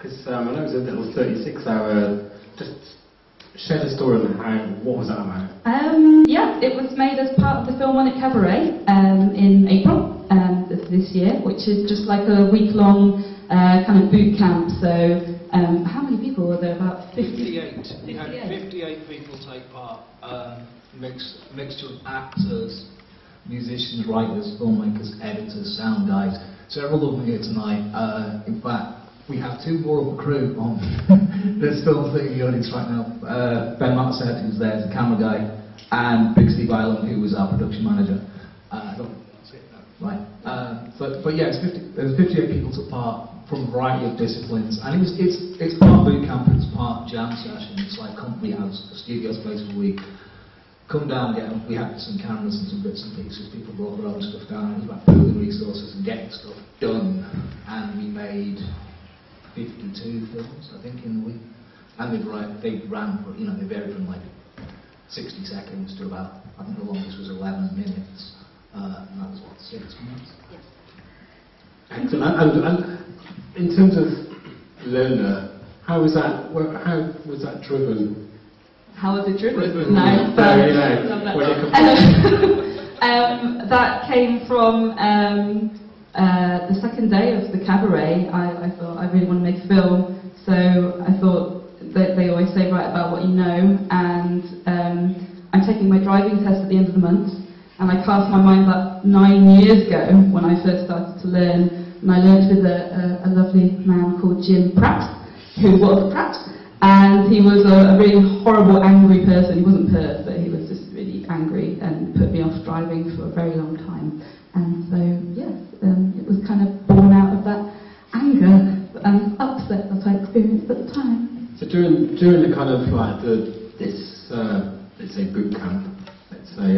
Because I know it was a little 36-hour. Just share the story on what was that about? Yeah, it was made as part of the Philharmonic Cabaret in April this year, which is just like a week-long kind of boot camp. So, how many people were there? About 58. We had 58 people take part. Mixture of actors, musicians, writers, filmmakers, editors, sound guys. Several of them here tonight. In fact, we have two more of the crew on this film thing in the audience right now. Ben Martzett, who's there, is the camera guy, and Big Steve Island, who was our production manager. Right. But yeah, there was 58 people took part from a variety of disciplines, and it's part boot camp, it's part jam session. It's like company house, a studio space for a week. Come down, we had some cameras and some bits and pieces. People brought their own stuff down. It was about pooling resources and getting stuff done. And we made 52 films, I think, in the week. And they ran for, they varied from like 60 seconds to about, I think the longest was 11 minutes. And that was what, 6 months? Yes. Excellent. And in terms of learner, how was that driven? How was it driven? Nice. That came from the second day of the cabaret. I thought I really want to make a film, so I thought that they always say write about what you know, and I'm taking my driving test at the end of the month, and I cast my mind back 9 years ago when I first started to learn, and I learned with a lovely man called Jim Pratt, who was Pratt. And he was a really horrible, angry person. He wasn't pert, but he was just really angry and put me off driving for a very long time. And so, yes, it was kind of born out of that anger and upset that I experienced at the time. So during the kind of like this let's say boot camp, let's say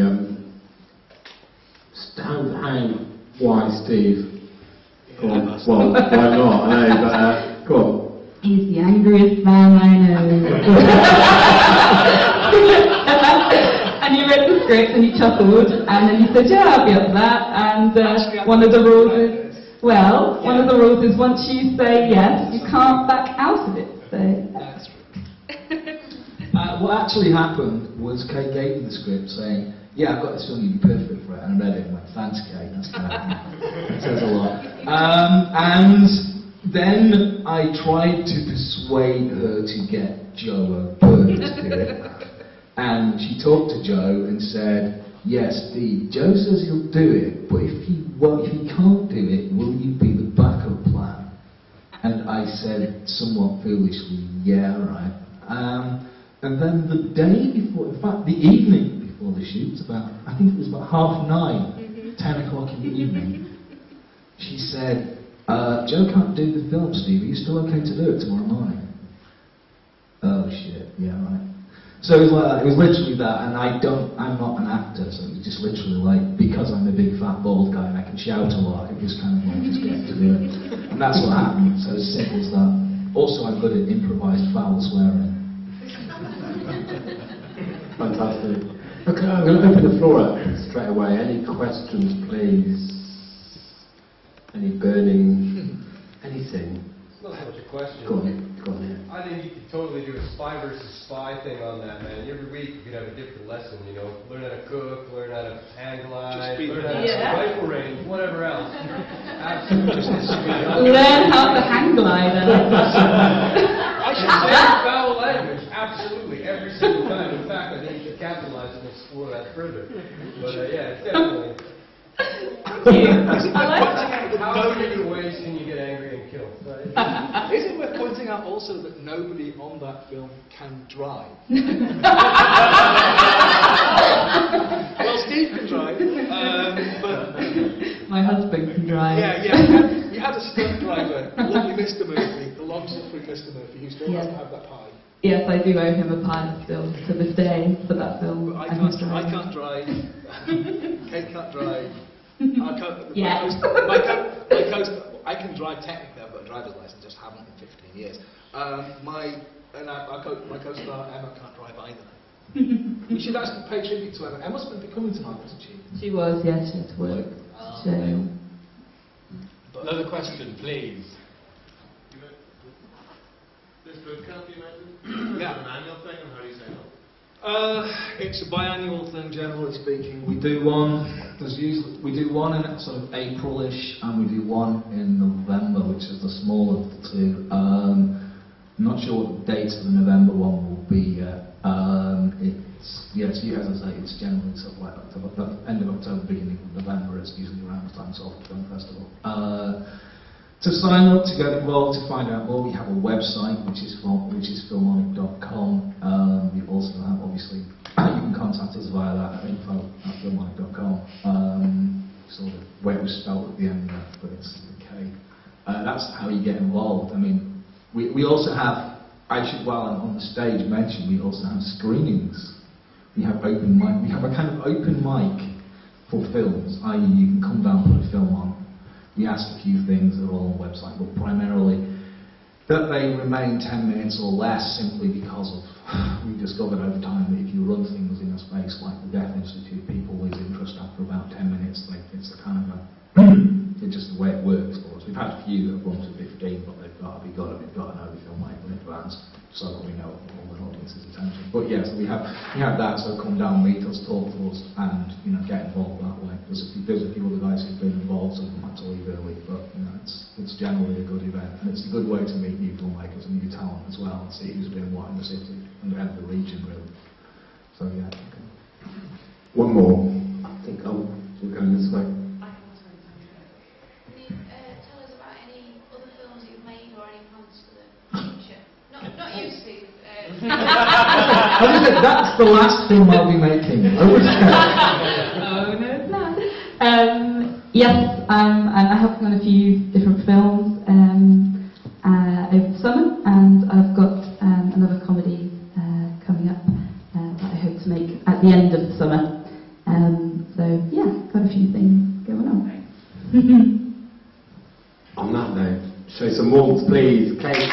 why Steve? Go on. Well, why not? I know, but go on. He's the angriest man I know. And he read the script and he chuckled, and then he said, yeah, I'll be up for that. And one of the rules is once you say yes, you can't back out of it. So. That's true. What actually happened was Kate gave me the script saying, yeah, I've got this film, you'd be perfect for it. And I read it and went, thanks, Kate, that's kind of, it says a lot. And then I tried to persuade her to get Joe O'Byrne to do it, and she talked to Joe and said, yes, Steve, Joe says he'll do it, but if he can't do it, will you be the backup plan? And I said, somewhat foolishly, yeah, right. And then the day before, in fact, the evening before the shoot, I think it was about 9:30, 10 o'clock in the evening, she said, Joe can't do the film, Steve. Are you still okay to do it tomorrow morning? Oh shit, yeah, right. So it was like that. It was literally that, and I'm not an actor, so it was just literally like, because I'm a big fat bald guy and I can shout a lot, it was kind of like, just get to do it. And that's what happened, so as simple as that. Also, I'm good at improvised foul swearing. Fantastic. Okay, I'm going to open the floor up straight away. Any questions, please? Any burning, anything? It's not so much a question. Go on, yeah. I think you could totally do a spy versus spy thing on that, man. Every week you could have a different lesson, learn how to cook, learn how to hang glide, learn how to rifle range, whatever else. Absolutely. Learn how to hang glide. I should say foul language, absolutely, every single time. In fact, I think you should capitalize and explore that further. But yeah, it's definitely. How many ways can you get angry and kill? Is it worth pointing out also that nobody on that film can drive? Well, Steve can drive, but my husband can drive. Yeah. You had a stunt driver, lovely Mr. Murphy, the long-suffering Mr. Murphy, who still doesn't have that pie. Yes, I do owe him a pie still to this day for that film. But I can't drive. Kate can't drive. I can drive technically. I've got a driver's license, just haven't in 15 years. My co-star Emma can't drive either. We should actually pay tribute to Emma. Emma's been coming tonight, wasn't she? She was, yes, she had to work. Another question, please. food camp you mentioned? Yeah. Is it an annual thing, and how do you say no? It's a biannual thing, generally speaking. We do one. We do one in sort of April-ish, and we do one in November, which is the smaller of the two. I'm not sure what the date of the November one will be yet. As I say, it's generally sort of like October, end of October, beginning of November. It's usually around the time of the film festival. To sign up, to get involved, to find out more, we have a website which is flmmaker.com. We also have, obviously, you can contact us via that at info@flmmaker.com. Sort of where it was spelled at the end there, but it's the K. That's how you get involved. I mean, we also have, on the stage mention, we also have screenings. We have open mic. We have a kind of open mic for films, i.e. you can come down and put a film on. We ask a few things that are all on the website, but primarily that they remain 10 minutes or less, simply because of, we've discovered over time that if you run things in a space like the Deaf Institute, people lose interest after about 10 minutes. It's a kind of it's just the way it works for us. We've had a few that have run to 15, but we've got to know the filmmaker in advance, so that we know all the audience's attention. But yes, we have that, so come down, meet us, talk to us, and get involved that way. There's a few other guys who've been involved, so we had to leave early, but it's generally a good event, and it's a good way to meet new filmmakers and new talent as well, and see who's doing what in the city and the region really. So yeah. Okay. One more. I think we're going this way. Can you tell us about any other films that you've made or any plans for the future? Not you, Steve. I just said that's the last film I'll be making. Oh no, it's not. Yes, I'm helping on a few different films over the summer, and I've got another comedy coming up that I hope to make at the end of the summer. So yeah, got a few things going on. On that note, show some warmth, please. Kate.